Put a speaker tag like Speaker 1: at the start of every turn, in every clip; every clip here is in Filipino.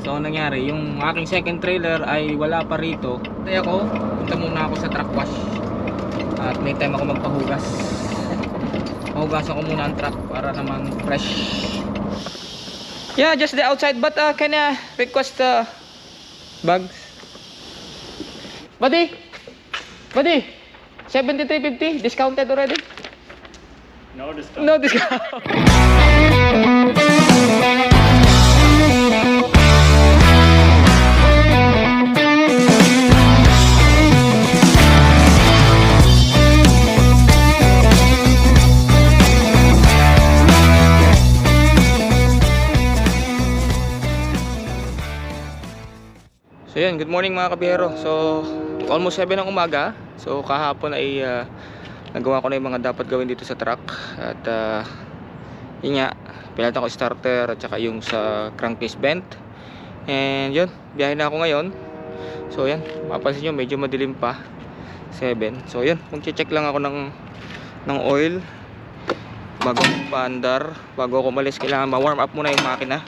Speaker 1: So nangyari, yung aking second trailer ay wala pa rito. Kaya ako, punta muna ako sa truck wash. At may time ako magpahugas. Pahugasan ko muna ang truck para naman fresh. Yeah, just the outside. But can I request bags? Buddy, 73.50 discounted already?
Speaker 2: No discount.
Speaker 1: No discount. So yan, good morning mga kabiyero. So almost 7 ng umaga. So kahapon ay nagawa ko na yung mga dapat gawin dito sa truck. At yun nga, pinalitan ko starter at saka yung sa crankcase vent. And yun, biyahe na ako ngayon. So yan, mapapansin nyo medyo madilim pa, 7. So yun, mag-check lang ako ng oil bago paandar. Bago ako umalis, kailangan ma-warm up muna yung makina.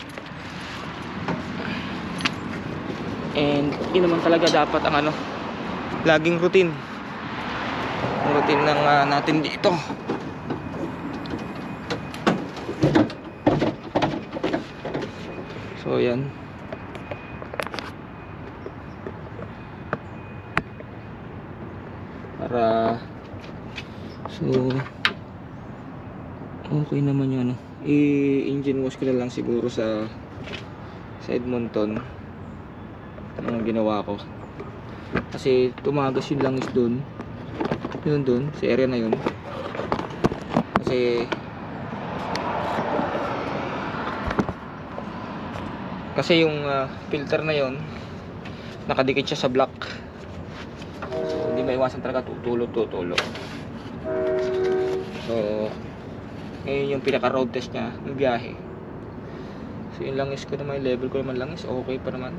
Speaker 1: And yun naman talaga dapat ang laging routine. Ang routine ng natin dito. So yan. Para okay naman yung i-engine wash ko na lang siguro sa Edmonton. Ang ginawa ko kasi tumagas yung langis dun sa area na yun kasi yung filter na yun nakadikit siya sa block, so hindi maiwasan talaga tutulo. So ngayon yung pinaka road test nya ng biyahe. So yung langis ko naman, yung level ko naman langis okay pa naman.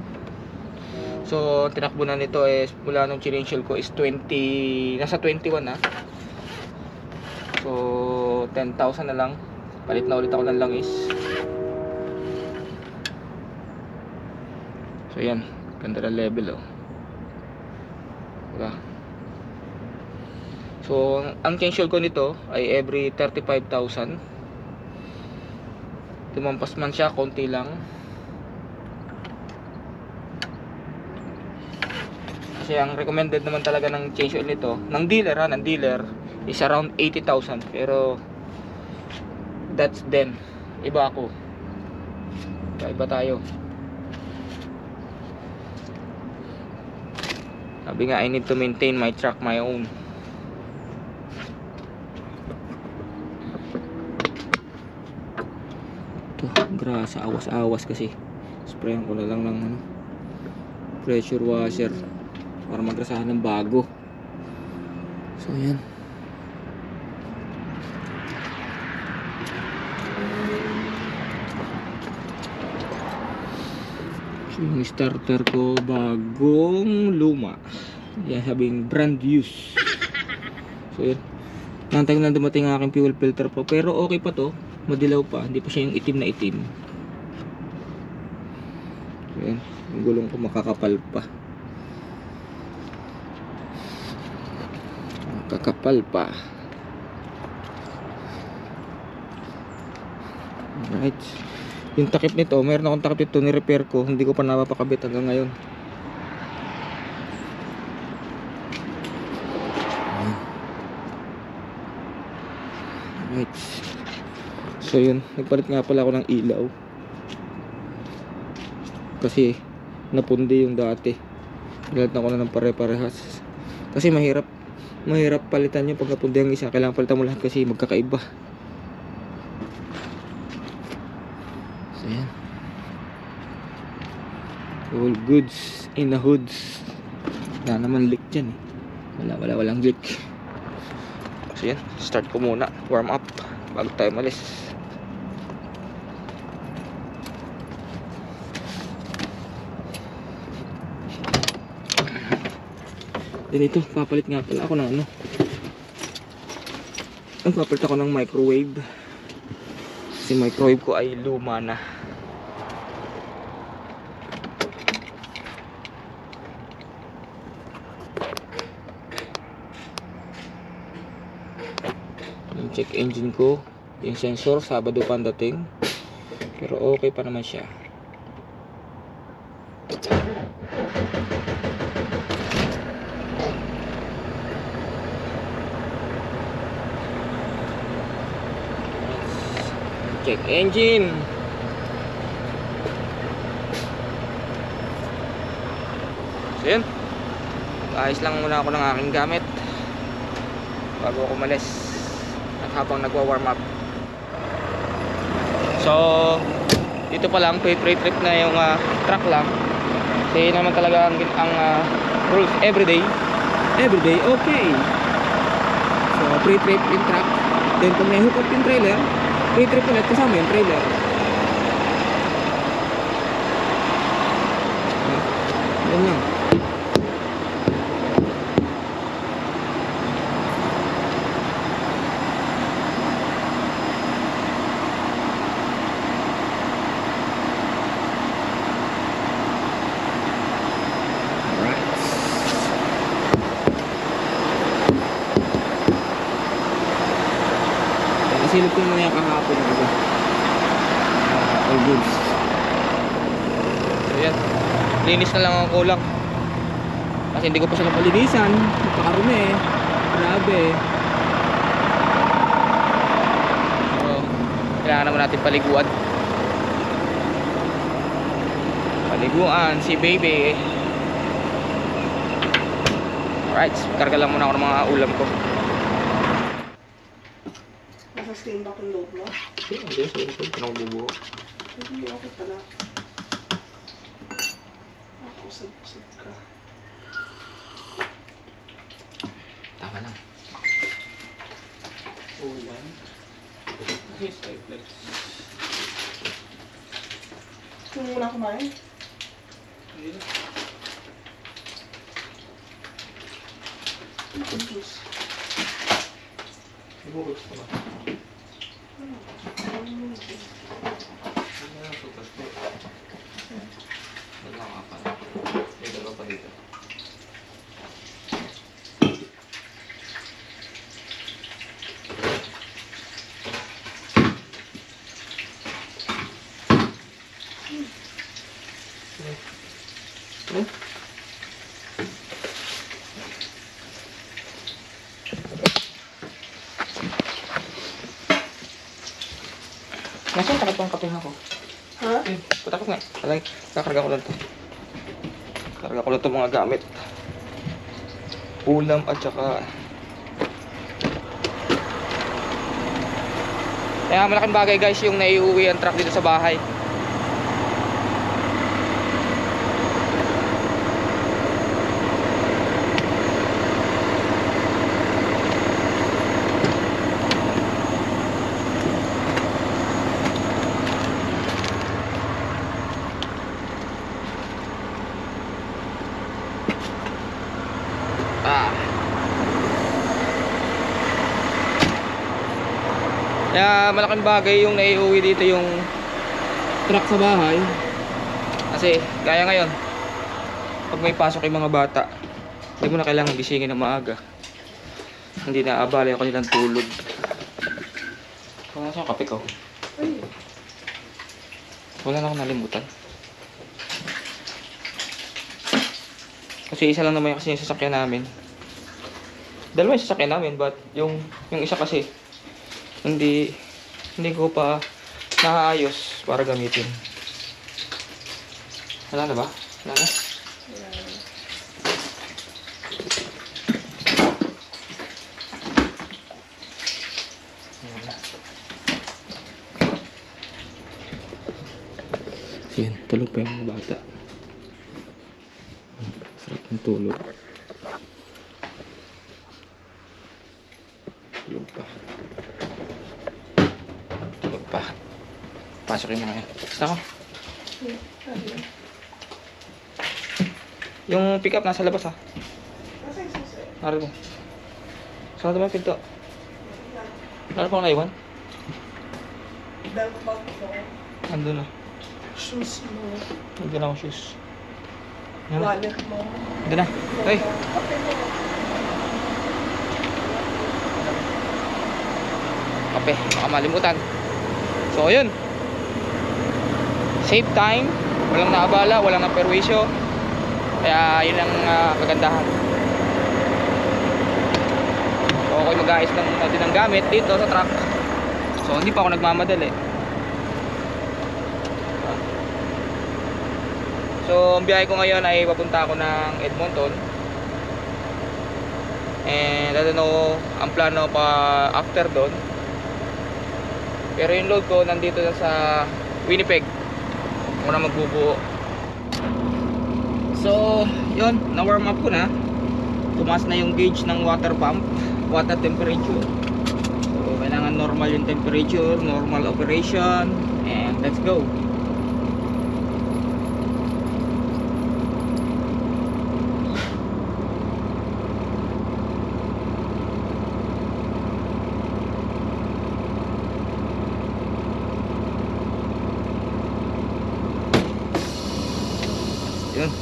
Speaker 1: So tinakbo na nito is mula nung chinensure ko is 20, nasa 21 na. So 10,000 na lang. Palit na ulit ako ng langis. So yan, ganda na level diba? So ang chinensure ko nito ay every 35,000. Tumampas man siya, konti lang. Kasi ang recommended naman talaga ng change oil nito ng dealer is around 80,000. Pero that's them. Iba ako. Iba tayo. Sabi nga, I need to maintain my truck my own. Ito, grasa, awas-awas kasi. Sprayan ko na lang ng pressure washer para magrasahan ng bago. So yan. So yung starter ko bagong luma. Yan, sabing brand use. So yan. Nantay ko na dumating ang aking fuel filter po. Pero okay pa to. Madilaw pa. Hindi pa siya yung itim na itim. So yan. Yung gulong ko makakapal pa. Kakapal pa. Alright. Yung takip nito, mayroon akong takip nito, ni-repair ko. Hindi ko pa napapakabit hanggang ngayon. Alright. So yun, nagpalit nga pala ako ng ilaw. Kasi napundi yung dati. Galit na ako na ng pare-parehas. Kasi mahirap palitan yung pagkapundi ang isa. Kailangan palitan mo lahat kasi magkakaiba. So yan, all goods in the hoods. Wala naman leak dyan walang leak. So yan, start ko muna, warm up bago tayo malis. Dito, papalit nga pala ako ng papalit ako ng microwave. Kasi microwave ko ay luma na. check engine ko. Yung sensor, Sabado pa ang dating. Pero okay pa naman siya. Check engine. So yun, ayos lang muna ako ng aking gamit bago ako umalis at habang nagwa-warm up. So dito pa lang, pre trip na yung truck lang. Kasi naman talaga ang rules everyday okay. So pre trip yung truck, then kung may hook up yung trailer, pre trip ulit kasama yung trailer. Yan lang. Nasilip ko naman yung kahapon ng iba. All goods. So yan, linis na lang ang kulang kasi hindi ko pa siya napalinisan. Napakarumi eh, grabe. So kailangan naman natin paliguan si baby. Alright, karga lang muna ako ng mga ulam ko.
Speaker 3: Steam back yung loob mo?
Speaker 1: Hindi, sorry. Pinakabubuo.
Speaker 3: Hindi ako pala. Ako, sad ka.
Speaker 1: Tama lang.
Speaker 3: Ulan.
Speaker 1: Yes, I flex.
Speaker 3: Kung muna kumain?
Speaker 1: Hindi na.
Speaker 3: Ito juice.
Speaker 1: Ibuhos ko ba? May dalawa pa dito. Nasaan takot pang kape ako?
Speaker 3: Ha?
Speaker 1: Patakot nga. Kakarga ko lang to. Karga ko lang to mga gamit. Ulam at saka... Kaya malaking bagay guys yung naiuwi ang truck dito sa bahay. Kaya malaking bagay yung naiuwi dito yung truck sa bahay. Kasi gaya ngayon, pag may pasok yung mga bata, hindi mo na kailangan gisingin ng maaga. Hindi na abala yung kanilang tulog. Wala sa kape ko. Wala na akong nalimutan. Kasi isa lang naman kasi yung sasakyan namin. Dalawa yung sasakyan namin, but yung isa kasi hindi ko pa naayos para gamitin. Wala na ba? Wala na? Yan, tulog pa yung mga bata. Sarap ng tulog. Tulog pa. Pasok yung mga yan. Basta ko. Yung pick up nasa labas ha. Naro mo. Saan naman yung pinto? Naro pa ako naiwan?
Speaker 3: Belt bag mo.
Speaker 1: Andun na.
Speaker 3: Shoes mo.
Speaker 1: Andun na ako shoes. Yan na.
Speaker 3: Wallet mo.
Speaker 1: Andun na. Hey!
Speaker 3: Okay mo.
Speaker 1: kape, baka malimutan. So yun, save time, walang naabala, walang naperwisyo, kaya yun ang kagandahan. So okay, mag-aayos lang natin ng gamit dito sa truck. So hindi pa ako nagmamadali. So ang biyahe ko ngayon ay papunta ako ng Edmonton. And I don't know ang plano pa after doon. Pero yung load ko nandito na sa Winnipeg. Ako na magbubuo. So yun, na-warm up ko na. Tumaas na yung gauge ng water pump, water temperature. So kailangan normal yung temperature, normal operation, and let's go. Yun,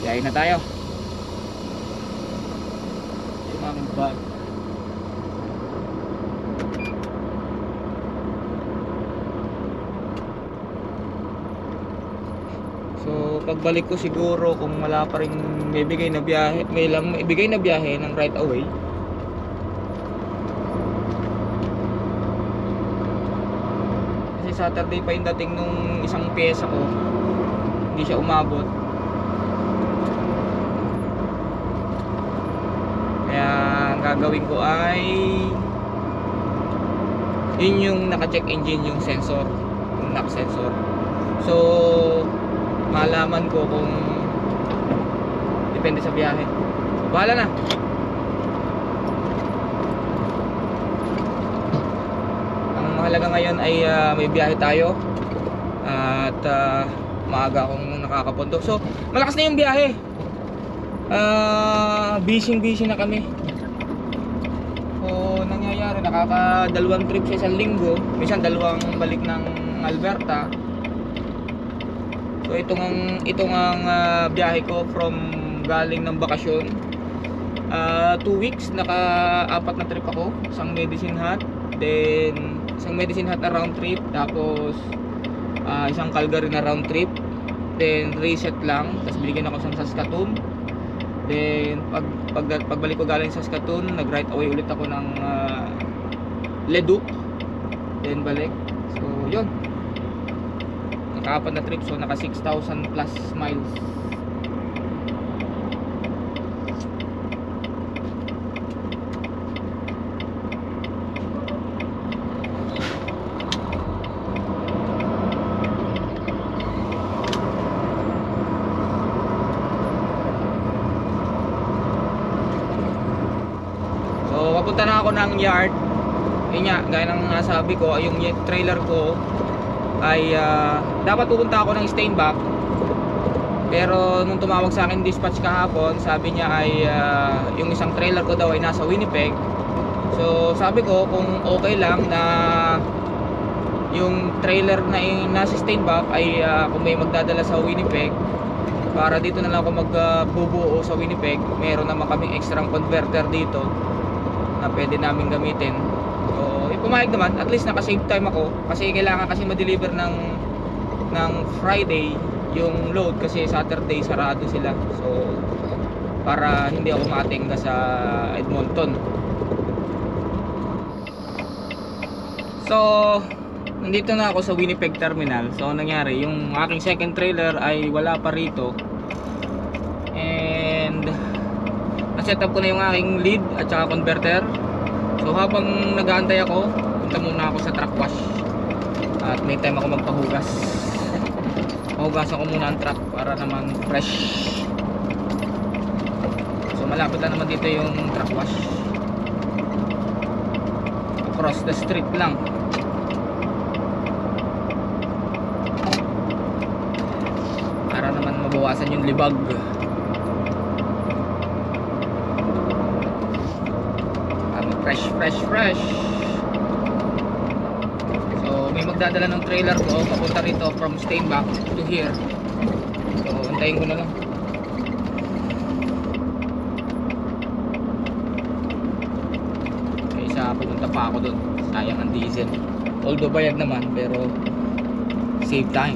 Speaker 1: biyahe na tayo. Yung aming bag. So pagbalik ko siguro, kung wala pa rin may bigay na biyahe, may lang ibigay na biyahe ng right away, kasi Saturday pa yung dating nung isang pyesa ko, hindi siya umabot. Kaya ang gagawin ko ay yun yung naka-check engine, yung sensor, yung knock sensor. So malaman ko kung depende sa biyahe. Bahala na. Ang mahalaga ngayon ay may biyahe tayo at maaga akong nakakapunto. So malakas na yung biyahe. Busy na kami. So nangyayari, nakaka-2 trip sa isang linggo, minsan 2 balik ng Alberta. So itong ang biyahe ko from galing ng bakasyon. 2 weeks, naka-4 na trip ako. Isang Medicine Hat, then isang Medicine Hat na round trip, tapos isang Calgary na round trip, then reset lang, tapos binigyan ako sa Saskatoon. Then pagbalik ko galing sa Saskatoon, nag right away ulit ako ng Leduc, then balik. So yun, naka-4 na trip, so naka 6,000 plus miles. So papunta na ako ng yard. Yun nga, gaya ng nasabi ko, yung trailer ko ay dapat pupunta ako ng Steinbach. Pero nung tumawag sa akin dispatch kahapon, sabi niya ay yung isang trailer ko daw ay nasa Winnipeg. So sabi ko kung okay lang na yung trailer na nasa Steinbach ay kung may magdadala sa Winnipeg, para dito na lang ako magbubuo sa Winnipeg. Meron naman kaming extra converter dito na pwede namin gamitin. So pumayag naman, at least naka-save time ako, kasi kailangan kasi ma-deliver ng Friday yung load, kasi Saturday sarado sila. So para hindi ako maatingga sa Edmonton. So nandito na ako sa Winnipeg terminal. So nangyari, yung aking second trailer ay wala pa rito, and na-set up ko na yung aking lead at saka converter. So habang nag-aantay ako, punta muna ako sa truck wash at may time ako magpahugas. Mahugasan ko muna ang truck para naman fresh. So malapit na naman dito yung truck wash, across the street lang. Para naman mabawasan yung libag. Fresh. So may magdadala ng trailer ko papunta rito from Steinbach to here. So antayin ko na lang. Okay, isa pupunta pa ako doon. Sayang ang diesel. Although bayad naman, pero save time.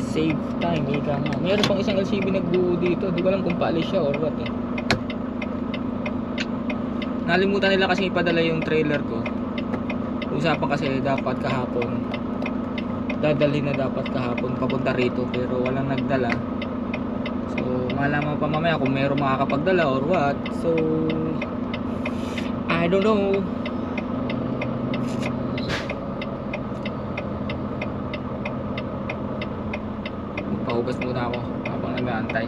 Speaker 1: Save time, ika nga. Mayroon pang isang LCV nagbuo dito. Di ko alam kung paalis siya or what eh. Nalimutan nila kasi ipadala yung trailer ko. Usapan kasi dapat kahapon. Dadalhin na dapat kahapon papunta rito, pero walang nagdala. So malaman pa mamaya kung mayroong makakapagdala or what. So I don't know. Magpahugas muna ako habang nag-aantay.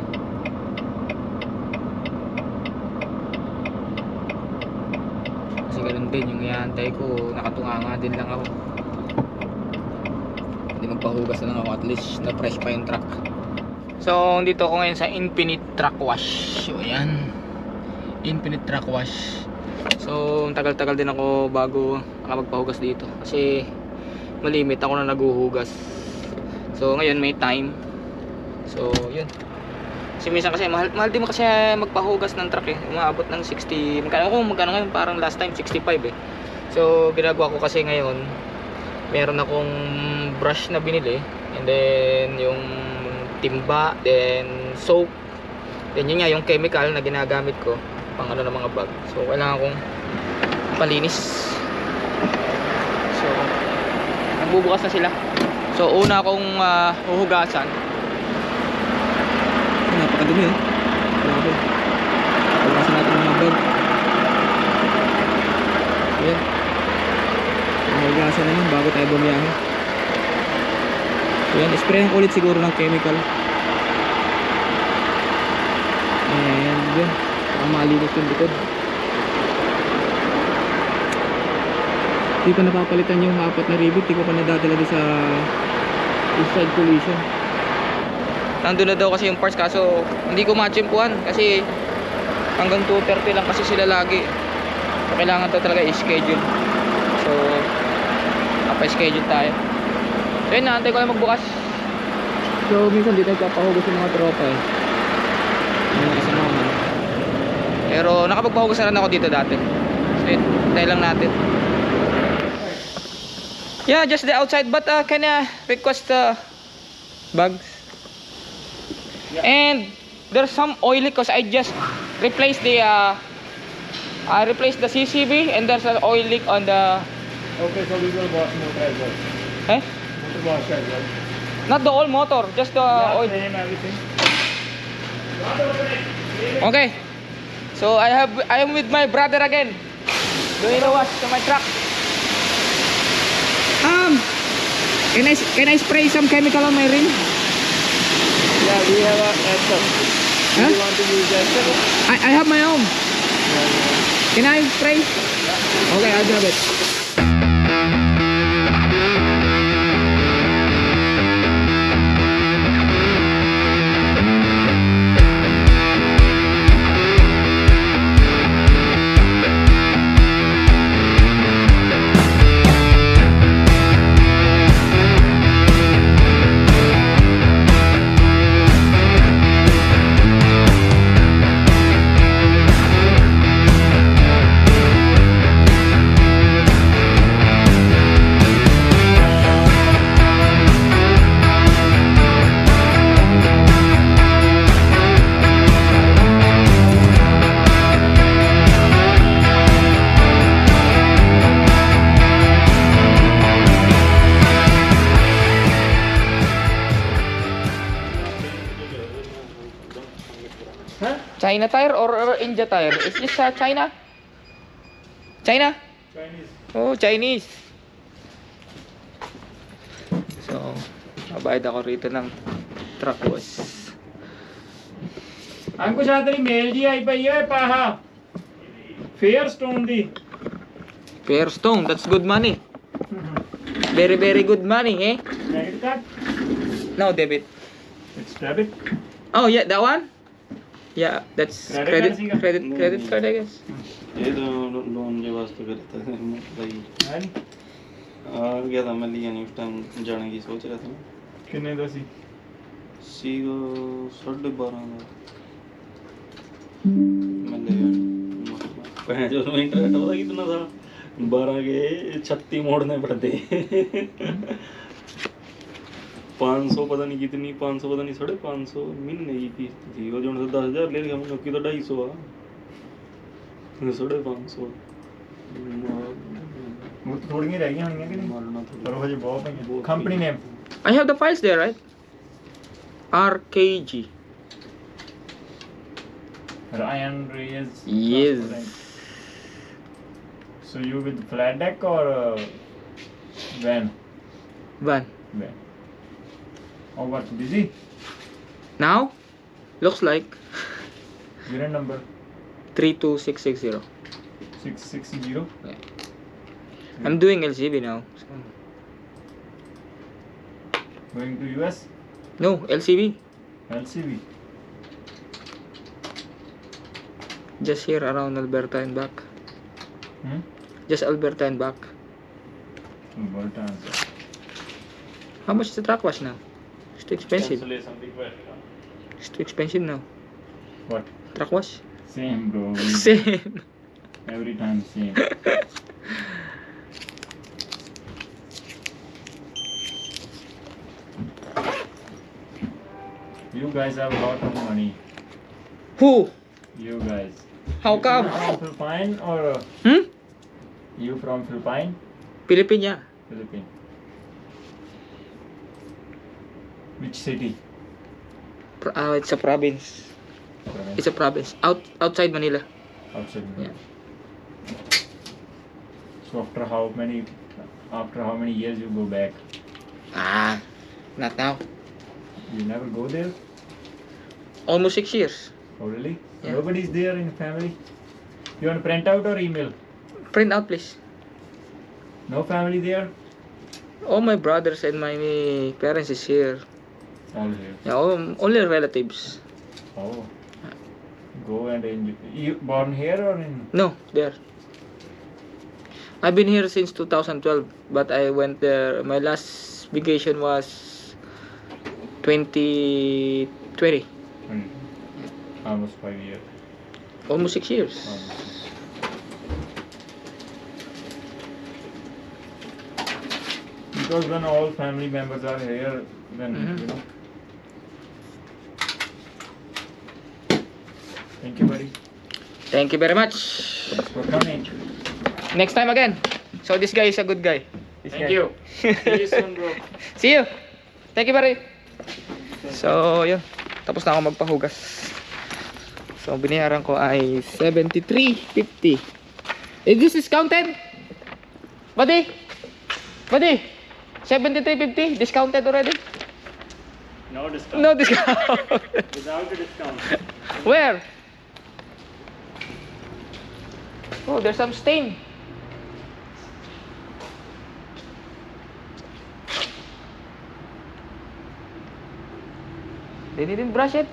Speaker 1: Kasi ganun din yung iaantay ko, nakatunganga din lang ako. Hindi magpahugas na lang ako, at least na fresh pa yung truck. So dito ako ngayon sa Infinite Truck Wash. So ayan, Infinite Truck Wash. So tagal-tagal din ako bago makapagpahugas dito kasi malimit ako na naguhugas. So ngayon may time. So yun. Kasi minsan kasi mahal din mo kasi magpahugas ng truck eh. Umaabot ng 60. Magkano ngayon, parang last time 65 eh. So ginagawa ko kasi ngayon, meron akong brush na binili, and then yung timba, then soap, then yun nga yung chemical na ginagamit ko pang ano ng mga bag. So kailangan kong palinis. So nagbubukas na sila. So una akong huhugasan. Napakadumi eh. Grabe. Hugasan natin ng mga bag. Ayan. Hugasan na yun bago tayo bumiyahe. Ayan, sprayan ko ulit siguro ng chemical. And yun, baka malinis yung likod. Di pa napapalitan yung 4 na rivet. Di ko pa nadadala doon sa side collision. Nandun na daw kasi yung parts, kaso hindi ko matchimpuan kasi hanggang 2:30 lang kasi sila lagi. So kailangan to talaga i-schedule. So napa-schedule tayo. So yun, naantay ko lang magbukas. So minsan dito nagpapahugas yung mga tropa eh, yung mga kasamahan. Pero nakapagpahugas na rin ako dito dati. So yun, tayo lang natin. Yeah, just the outside, but can I request bags? Yeah. And there's some oil leak because I just replaced the CCV, and there's an oil leak on the.
Speaker 2: Okay, so we will wash motor as well.
Speaker 1: Eh?
Speaker 2: Motor wash as well.
Speaker 1: Not the whole motor, just the oil.
Speaker 2: Same everything.
Speaker 1: Okay. So I am with my brother again, doing the wash to my truck. Can I spray some chemical on my rim?
Speaker 2: Yeah, we have a Epsom.
Speaker 1: Huh?
Speaker 2: Do you want to use Epsom?
Speaker 1: I have my own. Can I spray? Okay, I'll grab it. China tire or India tire? Is this China? China?
Speaker 2: Chinese.
Speaker 1: Oh, Chinese. So, mabayad ako rito ng truck wash.
Speaker 2: हमको शायद मेल जी आई पाई है पाहा fair stone the
Speaker 1: Fair stone, that's good money. Very, very good money, eh?
Speaker 2: Credit card
Speaker 1: No, debit.
Speaker 2: It's debit
Speaker 1: Oh, yeah, that one? Yeah, that's
Speaker 2: Credit
Speaker 1: credit card, I guess.
Speaker 4: ये तो लोन के वास्ते करता है मतलब
Speaker 2: है
Speaker 4: आ गया था मैं लिया नहीं उस टाइम जाने की सोच रहा था
Speaker 2: कितने दो सी
Speaker 4: सीगा 12:30 मैं ले आया जो इंटरनेट पता कितना था 12 के 36 मोड़ने पड़ते 500 पता नहीं कितनी 500 पता नहीं 550 महीने की किस्त थी वो जो 10,000 ले लिया हमने की तो 250 आ 550
Speaker 2: वो तो थोड़ी रह गई होनी है कि नहीं
Speaker 4: मारना
Speaker 2: पर
Speaker 4: थोड़ा
Speaker 2: वो जो बहुत है company name
Speaker 1: I have the files there, right? RKG.
Speaker 2: Ryan Reyes.
Speaker 1: Yes.
Speaker 2: So you with flat deck or van?
Speaker 1: Van.
Speaker 2: Van. Oh, what? Busy?
Speaker 1: Now? Looks like
Speaker 2: Unit number
Speaker 1: 32660.
Speaker 2: 660.
Speaker 1: I'm doing LCB now.
Speaker 2: Going to US?
Speaker 1: No, LCB.
Speaker 2: LCV.
Speaker 1: Just here around Alberta and back.
Speaker 2: Hmm?
Speaker 1: Just Alberta and back.
Speaker 2: Volta answer.
Speaker 1: How much is the truck wash now? It's too expensive.
Speaker 4: cancellation request
Speaker 1: It's too expensive now.
Speaker 2: What?
Speaker 1: Truck wash?
Speaker 2: Same, bro.
Speaker 1: Same.
Speaker 2: Every time same. You guys have a lot of money.
Speaker 1: Who?
Speaker 2: You guys.
Speaker 1: How
Speaker 2: You
Speaker 1: come?
Speaker 2: from Philippines or you from Philippines?
Speaker 1: Philippine, yeah.
Speaker 2: Philippines. Which city?
Speaker 1: It's a province. It's a province. Outside Manila.
Speaker 2: Outside.
Speaker 1: Yeah.
Speaker 2: So after how many years you go back?
Speaker 1: Ah, not now.
Speaker 2: You never go there?
Speaker 1: Almost 6 years.
Speaker 2: Oh really?
Speaker 1: Yeah.
Speaker 2: Nobody's there in the family? You want to print out or email?
Speaker 1: Print out, please.
Speaker 2: No family there?
Speaker 1: All my brothers and my parents is here.
Speaker 2: All here.
Speaker 1: Yeah, only relatives.
Speaker 2: Oh. Go and enjoy. You born here or in?
Speaker 1: No, there. I've been here since 2012, but I went there. My last vacation was 2020.
Speaker 2: Almost 5 years.
Speaker 1: Almost 6 years.
Speaker 2: Because when all family members are here, then
Speaker 1: Mhm.
Speaker 2: you know. Thank you, buddy.
Speaker 1: Thank you very much.
Speaker 2: Thanks for coming.
Speaker 1: Next time again. So this guy is a good guy. This
Speaker 2: Thank
Speaker 1: guy.
Speaker 2: you. See you soon, bro.
Speaker 1: See you. Thank you, buddy. So, yun. Tapos na ako magpahugas. So, binayaran ko ay 73.50. Is this discounted? Buddy? Buddy? 73.50? Discounted already?
Speaker 2: No discount.
Speaker 1: No discount.
Speaker 2: Without the discount.
Speaker 1: Where? Oh, there's some stain. They didn't brush it.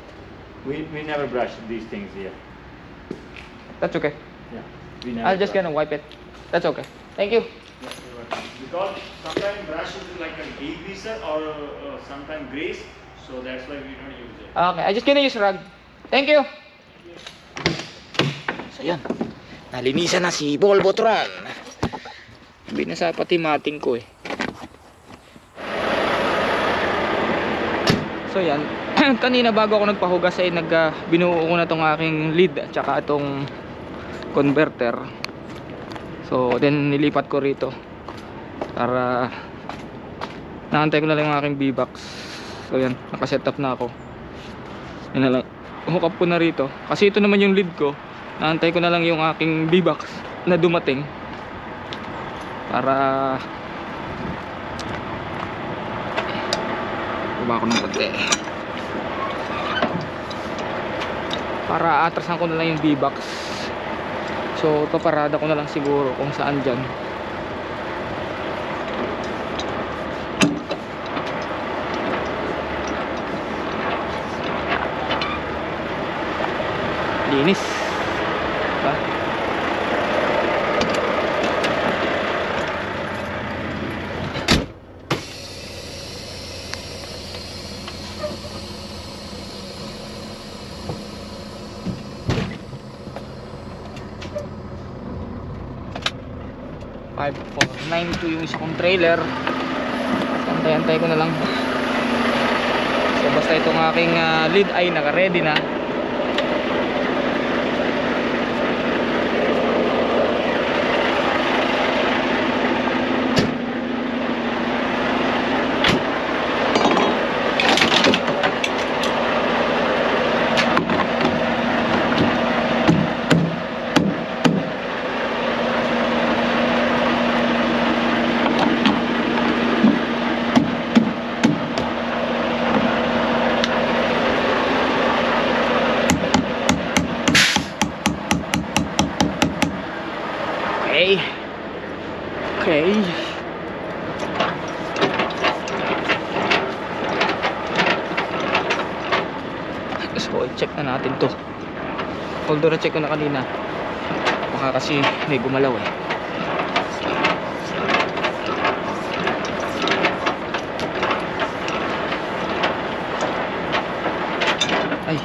Speaker 2: We never brush these things here.
Speaker 1: That's okay.
Speaker 2: Yeah. We never.
Speaker 1: I'll just
Speaker 2: brush.
Speaker 1: gonna wipe it. That's okay. Thank you.
Speaker 2: Because sometimes brush is like a degreaser or sometimes grease, so that's why we don't use it.
Speaker 1: Okay, I just gonna use rag. Thank you. So yan. Nalinisan na si Bolbotron. Binasa pati mating ko eh. So yan. Kanina bago ako nagpahugas ay binuo ko na tong aking lead at saka itong converter. So then nilipat ko rito para naantay ko na lang yung aking V-Box. So yan, nakaset up na ako. Yan na lang, hook up ko na rito kasi ito naman yung lead ko. Naantay ko na lang yung aking V-Box na dumating para baba ko ng konti para atrasan ko na lang yung V-Box. So paparada ko na lang siguro kung saan dyan. Linis diba? 5492 yung isa kong trailer. Antay-antay ko na lang. So basta itong aking lead ay naka-ready na. Okay. Okay. So, i-check na natin to. Although na-check ko na kanina. Baka kasi may gumalaw eh. Ay.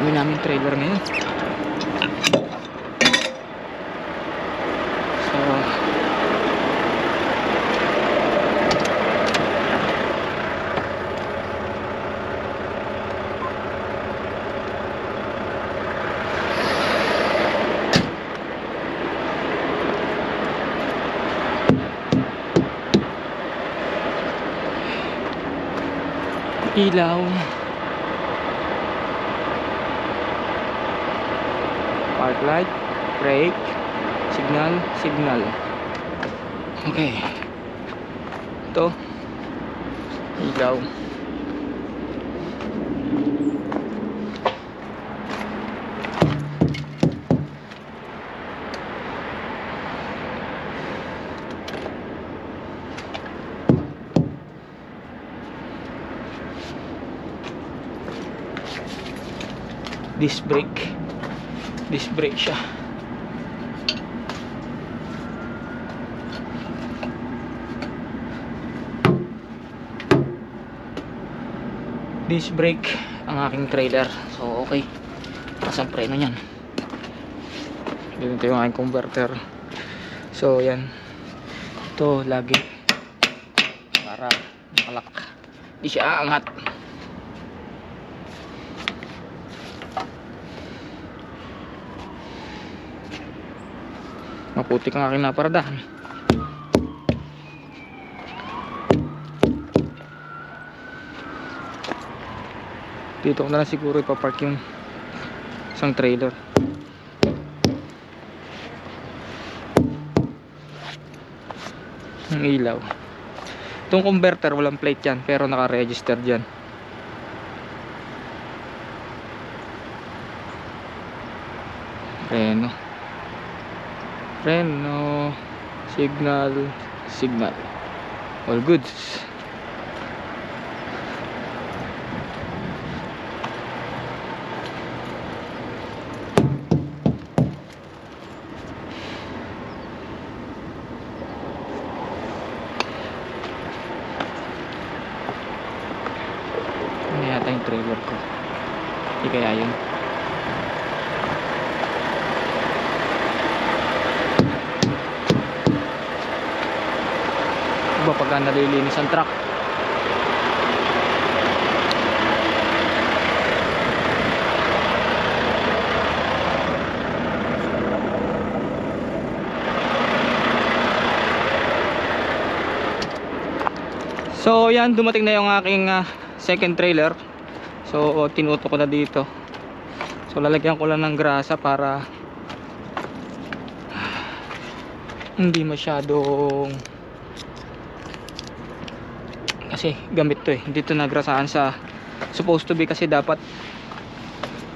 Speaker 1: Dami namin trailer ngayon. So ilaw, park light, brake, signal, signal. Okay. Ito ilaw. Disc brake siya. Disc brake ang aking trailer. So okay, pasang preno niyan. Dito yung aking converter. So yan, ito lagi para makalak, di siya aangat. Maputik ang aking naparadahan. Dito ko na lang siguro ipapark yung isang trailer. Ang ilaw. Itong converter walang plate yan, pero naka-register dyan. Freno, signal, signal, all goods. Ano yata yung trailer ko? Hindi kaya yun. Iba pagka nalilinis ang truck. So yan, dumating na yung aking second trailer. So tinuto ko na dito. So lalagyan ko lang ng grasa para hindi masyadong, kasi gamit to eh, hindi to nagrasahan sa supposed to be, kasi dapat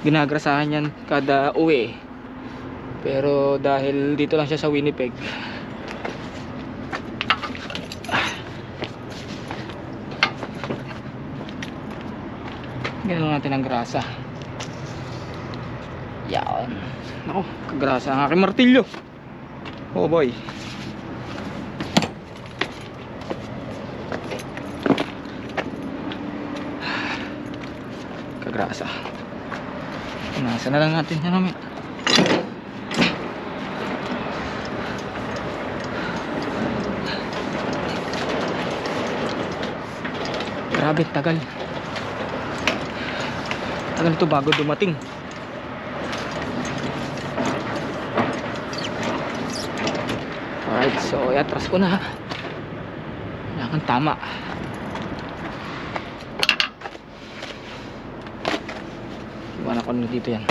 Speaker 1: ginagrasahan yan kada uwi eh. Pero dahil dito lang siya sa Winnipeg, ganoon natin ang grasa. Yan. Ako, kagrasa ang aking martilyo. Oh boy. Kagrasa. Nasa na lang natin yan namin. Grabe, tagal. Tagal ito bago dumating. Alright, so iatras ko na. Kailangan tama. Iwan ako na dito yan.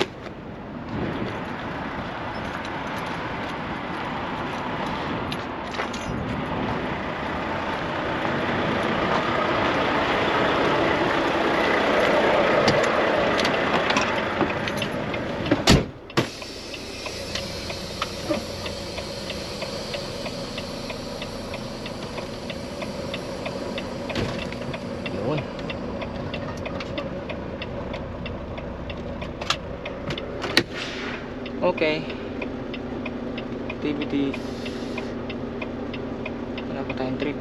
Speaker 1: Yun. Okay. Activities. Wala pa tayong trip.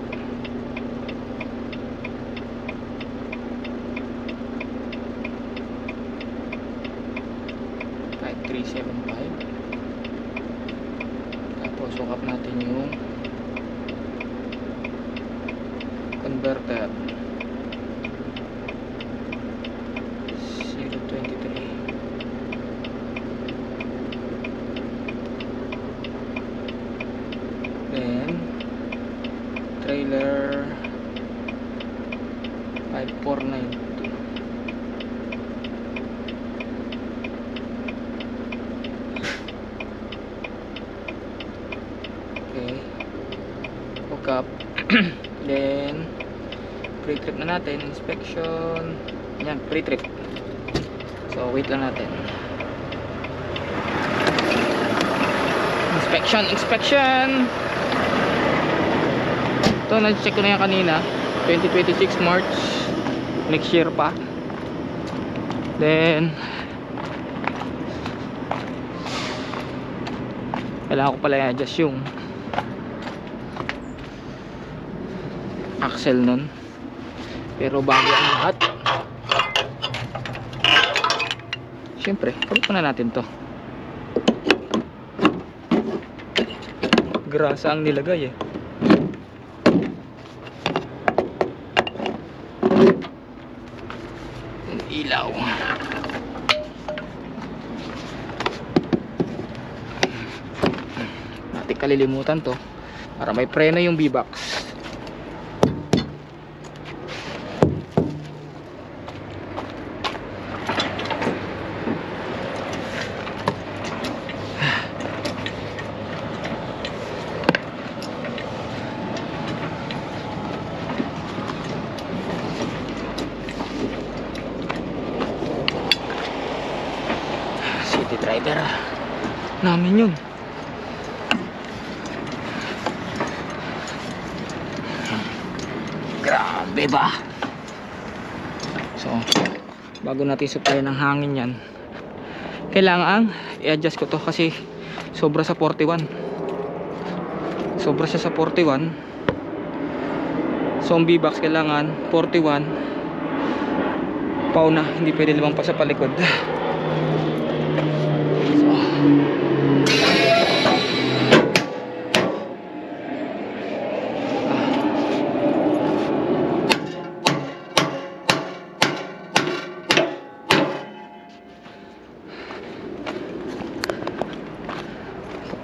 Speaker 1: Kahit 375. Tapos sukap natin yung converter. 023. Then trailer 5492. Okay, hook up. Then pre-trip na natin, inspection. Yan, pre-trip. So wait lang natin. Inspection. Ito, na-check ko na yan kanina. 2026 March. Next year pa. Then kailangan ko pala i-adjust yung axle nun. Pero bago ang lahat, syempre, pagod na natin to. Grasa ang nilagay eh. Ilaw. Natin kalilimutan to para may preno yung V-box. City driver namin yun. Grabe ba? So bago natin supply ng hangin yan, kailangan i-adjust ko to kasi sobra sa 41. Sobra siya sa 41. So ang V-box kailangan 41 pauna, hindi pwede lumampas sa palikod.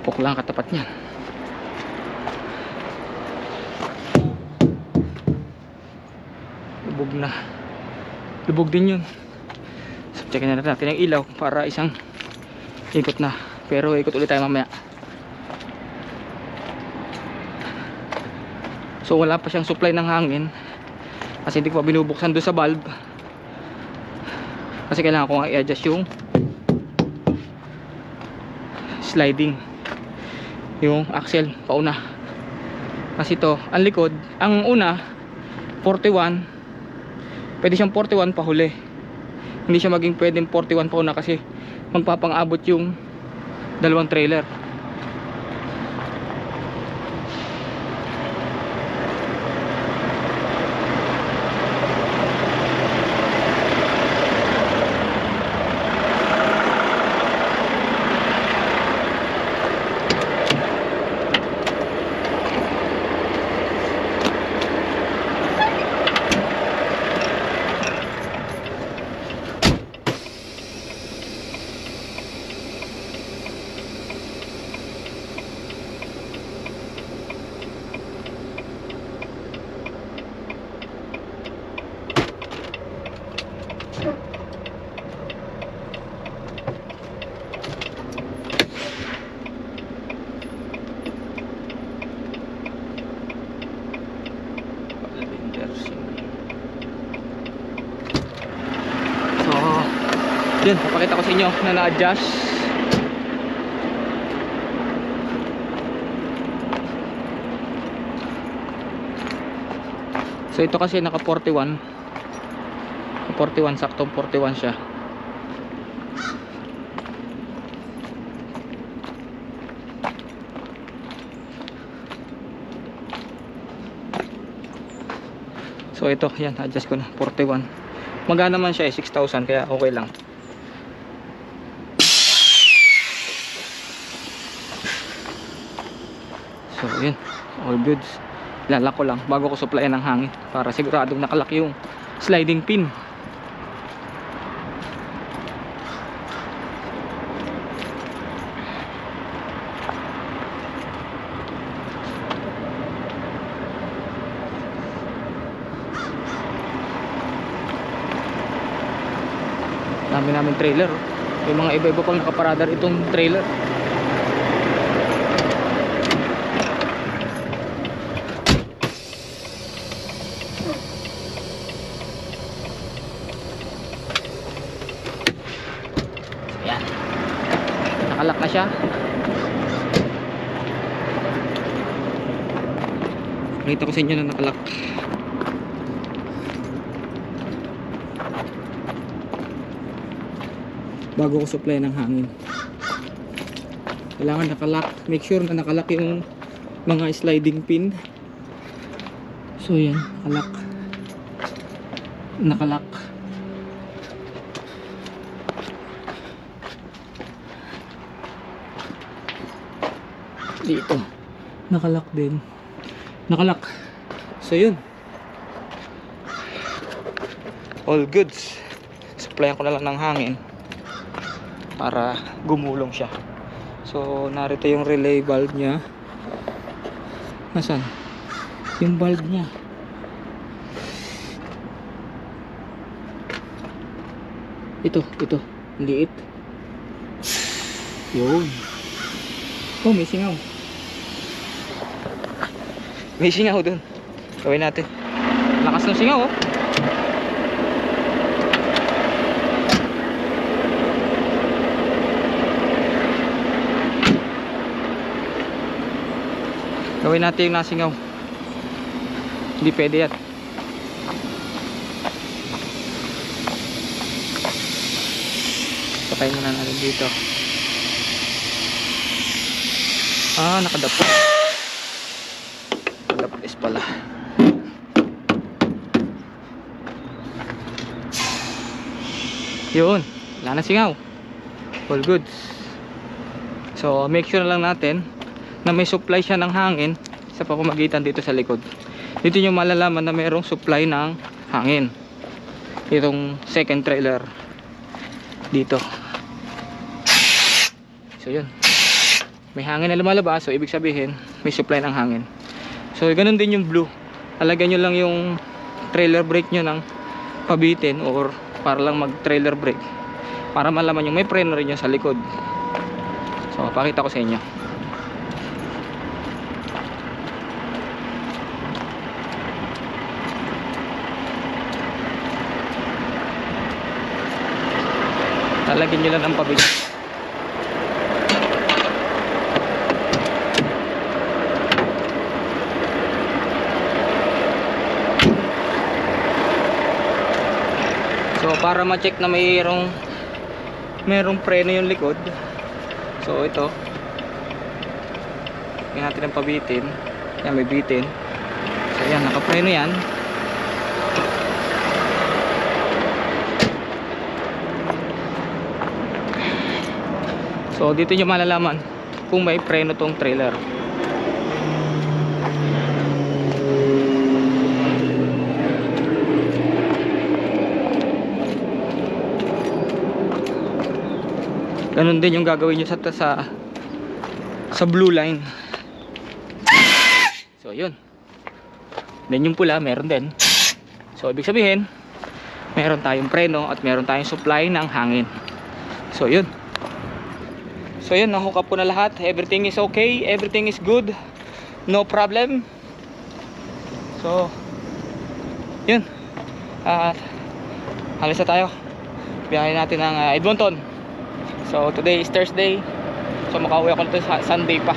Speaker 1: Pukpok lang katapat niyan. Lubog na. Lubog din yun. So check na natin yung ilaw para isang ikot na. Pero ikot ulit tayo mamaya. So wala pa siyang supply ng hangin kasi hindi ko pa binubuksan doon sa valve. Kasi kailangan ko nga i-adjust yung sliding, yung axle pauna. Kasi to, ang likod, ang una 41, pwede siyang 41 pahuli. Hindi siya maging pwedeng 41 pauna kasi magpapang-abot yung dalawang trailer. yun, papakita ko sa inyo na na-adjust. So ito kasi naka 41, saktong 41 siya. So ito, yan, adjust ko na 41. Magana naman siya 6,000 kaya okay lang. So yun, all goods. Ilalak ko lang bago ko supplyan ng hangin para siguradong nakalak yung sliding pin. Dami namin trailer, oh. May mga iba-iba pang nakaparadar itong trailer. Ayan, nakalak na siya. Nakita ko sa inyo na nakalak. Bago ko supply ng hangin, kailangan nakalak. Make sure na nakalak yung mga sliding pin. So yan, nakalak. Dito nakalak din, so yun, all goods. Supplyan ko na lang ng hangin para gumulong siya. So narito yung relay valve nya. Nasaan yung valve nya? Ito liit. Yun. Oh, may singaw. May singaw dun. Gawin natin. Lakas ng singaw, oh. Gawin natin yung nasingaw. Hindi pwede yan. Patayin muna natin dito. Nakadapos. Nakadapos pala. Yun, wala na singaw. All goods. So make sure lang natin na may supply siya ng hangin sa pamamagitan dito sa likod. Dito nyo malalaman na mayroong supply ng hangin itong second trailer dito. So yun, may hangin na lumalabas, so ibig sabihin may supply ng hangin. So ganun din yung blue. Alagyan nyo lang yung trailer brake nyo ng pabitin or para lang mag trailer brake para malaman nyo may preno rin yun sa likod. So pakita ko sa inyo. Lalagyan nyo lang ang pabig. So para ma-check na mayroong preno yung likod. So ito, yan natin ang pabitin. Yan, may bitin. So yan, nakapreno yan. So dito nyo malalaman kung may preno tong trailer. Ganun din yung gagawin nyo sa blue line. So yun. Then yung pula meron din. So ibig sabihin meron tayong preno at meron tayong supply ng hangin. So yun. So yun, nahook up ko na lahat. Everything is okay, everything is good, no problem. So yun, alis na tayo. biyahe natin ng Edmonton. So today is Thursday. So makauwi ako nito sa Sunday pa.